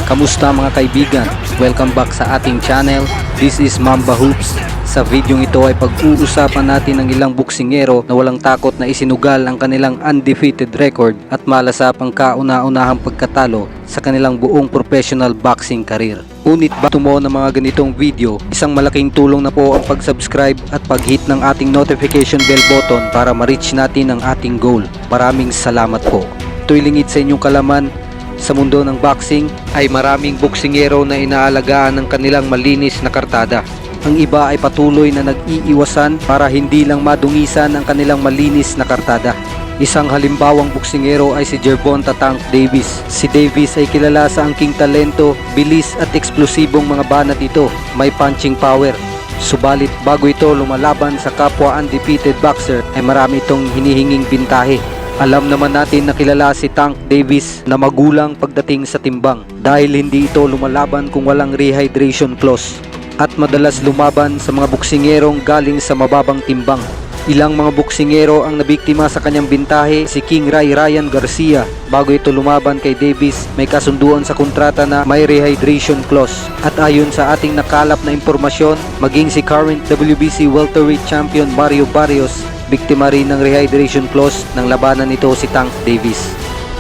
Kamusta mga kaibigan? Welcome back sa ating channel. This is Mamba Hoops. Sa videong ito ay pag-uusapan natin ang ilang boksingero na walang takot na isinugal ang kanilang undefeated record at malasap ang kauna-unahang pagkatalo sa kanilang buong professional boxing career. Ngunit bago mo ng mga ganitong video, isang malaking tulong na po ang pag-subscribe at pag-hit ng ating notification bell button para ma-reach natin ang ating goal. Maraming salamat po. Ito'y lingid sa inyong kalaman. Sa mundo ng boxing ay maraming boksingero na inaalagaan ng kanilang malinis na kartada. Ang iba ay patuloy na nag-iiwasan para hindi lang madungisan ang kanilang malinis na kartada. Isang halimbawang boksingero ay si Gervonta Tank Davis. Si Davis ay kilala sa angking talento, bilis at eksplosibong mga banat nito. May punching power. Subalit bago ito lumalaban sa kapwa undefeated boxer ay marami itong hinihinging bintahe. Alam naman natin na kilala si Tank Davis na magulang pagdating sa timbang dahil hindi ito lumalaban kung walang rehydration clause at madalas lumaban sa mga boksingerong galing sa mababang timbang. Ilang mga boksingero ang nabiktima sa kanyang bintahe. Si King Ryan Garcia, bago ito lumaban kay Davis, may kasunduan sa kontrata na may rehydration clause. At ayon sa ating nakalap na impormasyon, maging si current WBC welterweight champion Mario Barrios, biktima rin ng rehydration clause ng labanan nito si Tank Davis.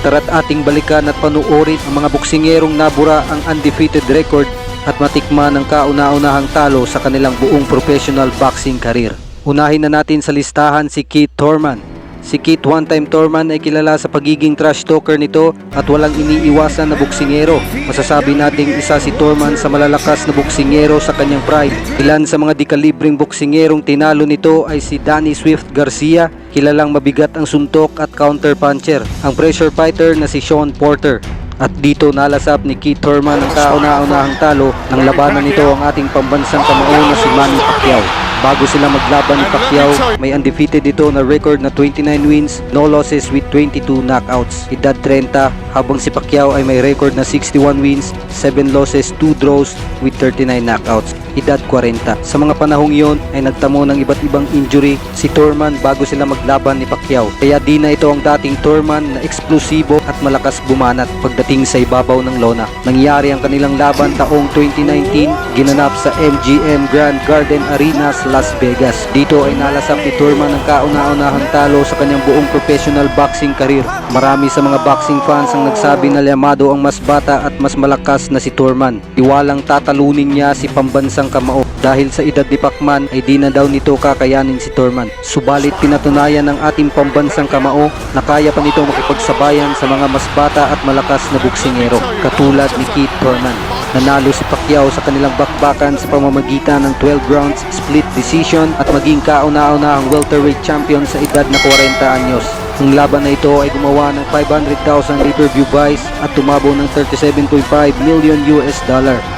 Tara't ating balikan at panuorin ang mga boksingerong nabura ang undefeated record at matikman ng kauna-unahang talo sa kanilang buong professional boxing career. Unahin na natin sa listahan si Keith Thurman. Si Keith one-time Thurman ay kilala sa pagiging trash talker nito at walang iniiwasan na boksingero. Masasabi nating isa si Thurman sa malalakas na boksingero sa kanyang pride. Ilan sa mga dekalibreng boksingerong tinalo nito ay si Danny Swift Garcia, kilalang mabigat ang suntok at counter puncher. Ang pressure fighter na si Sean Porter. At dito nalasap ni Keith Thurman ang kauna-unahang talo ng labanan nito ang ating pambansang kamao na si Manny Pacquiao. Bago sila maglaban ni Pacquiao, may undefeated ito na record na 29 wins, no losses with 22 knockouts. Edad 30, habang si Pacquiao ay may record na 61 wins, 7 losses, 2 draws with 39 knockouts. Edad 40. Sa mga panahong iyon ay nagtamo ng iba't ibang injury si Thurman bago sila maglaban ni Pacquiao. Kaya di na ito ang dating Thurman na eksplosibo at malakas bumanat pagdating sa ibabaw ng lona. Nangyari ang kanilang laban taong 2019, ginanap sa MGM Grand Garden Arena sa Las Vegas. Dito ay nalasap ni Thurman ang kauna-unahang talo sa kanyang buong professional boxing career. Marami sa mga boxing fans ang nagsabi na Llamado ang mas bata at mas malakas na si Thurman. Iwalang tatalunin niya si pambansang kamao. Dahil sa edad ni Pacman ay di na daw nito kakayanin si Thurman. Subalit pinatunayan ng ating pambansang kamao na kaya pa nito makipagsabayan sa mga mas bata at malakas na boksingero katulad ni Keith Thurman. Nanalo si Pacquiao sa kanilang bakbakan sa pamamagitan ng 12 rounds split decision at maging kauna-unahang welterweight champion sa edad na 40 anyos. Ang laban na ito ay gumawa ng 500,000 pay-per-view buys at tumabo ng $37.5 million.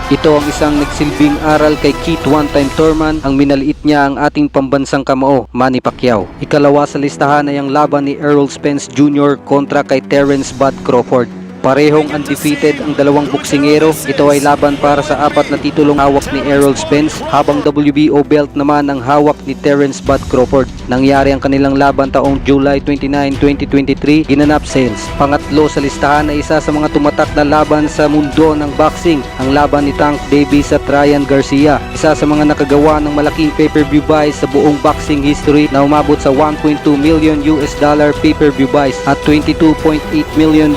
Ito ang isang nagsilbing aral kay Keith one-time Thurman, ang minaliit niya ang ating pambansang kamao, Manny Pacquiao. Ikalawa sa listahan ay ang laban ni Errol Spence Jr. kontra kay Terence Bud Crawford. Parehong undefeated ang dalawang boksingero. Ito ay laban para sa 4 na titulong hawak ni Errol Spence, habang WBO belt naman ang hawak ni Terence Bud Crawford. Nangyari ang kanilang laban taong July 29, 2023, ginanap sales. Pangatlo sa listahan ay isa sa mga tumatak na laban sa mundo ng boxing, ang laban ni Tank Davis at Ryan Garcia. Isa sa mga nakagawa ng malaking pay-per-view buys sa buong boxing history na umabot sa $1.2 million pay-per-view buys at $22.8 million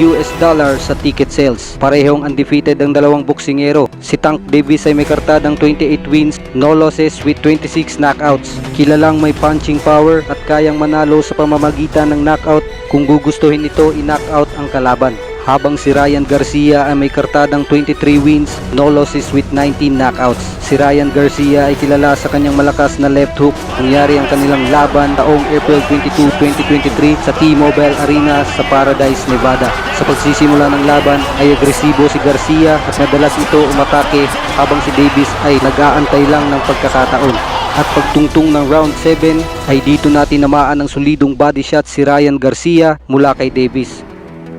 sa ticket sales. Parehong undefeated ang dalawang boksingero. Si Tank Davis ay may kartadang 28 wins, no losses with 26 knockouts. Kilalang may punching power at kayang manalo sa pamamagitan ng knockout kung gugustuhin ito i-knockout ang kalaban. Habang si Ryan Garcia ay may kartadang 23 wins, no losses with 19 knockouts. Si Ryan Garcia ay kilala sa kanyang malakas na left hook. Nangyari ang kanilang laban taong April 22, 2023 sa T-Mobile Arena sa Paradise, Nevada. Sa pagsisimula ng laban ay agresibo si Garcia at madalas ito umatake habang si Davis ay nag-aantay lang ng pagkakataon. At pagtungtong ng round 7 ay dito natin namaan ang solidong body shot si Ryan Garcia mula kay Davis.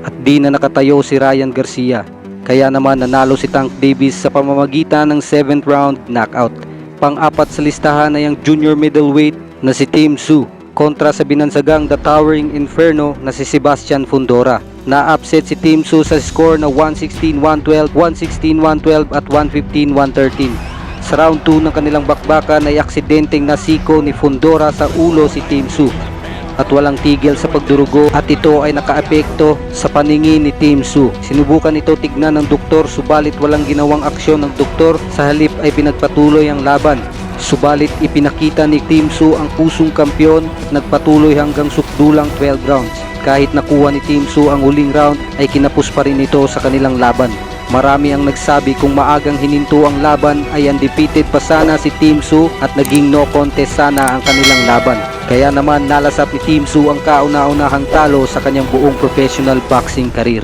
At di na nakatayo si Ryan Garcia. Kaya naman nanalo si Tank Davis sa pamamagitan ng 7th round knockout. Pang-apat sa listahan ay ang junior middleweight na si Tim Tszyu kontra sa binansagang The Towering Inferno na si Sebastian Fundora. Na-upset si Team Su sa score na 116-112, 116-112 at 115-113. Sa round 2 ng kanilang bakbakan ay aksidenteng nasiko ni Fundora sa ulo si Team Su at walang tigil sa pagdurugo at ito ay nakaapekto sa paningin ni Team Su. Sinubukan ito tignan ng doktor subalit walang ginawang aksyon ng doktor, sa halip ay pinagpatuloy ang laban. Subalit ipinakita ni Team Su ang pusong kampyon, nagpatuloy hanggang sukdulang 12 rounds. Kahit nakuha ni Team Su ang huling round ay kinapos pa rin ito sa kanilang laban. Marami ang nagsabi kung maagang hininto ang laban ay undefeated pa sana si Team Su at naging no contest sana ang kanilang laban. Kaya naman nalasap ni Team Su ang kauna-unahang talo sa kanyang buong professional boxing career.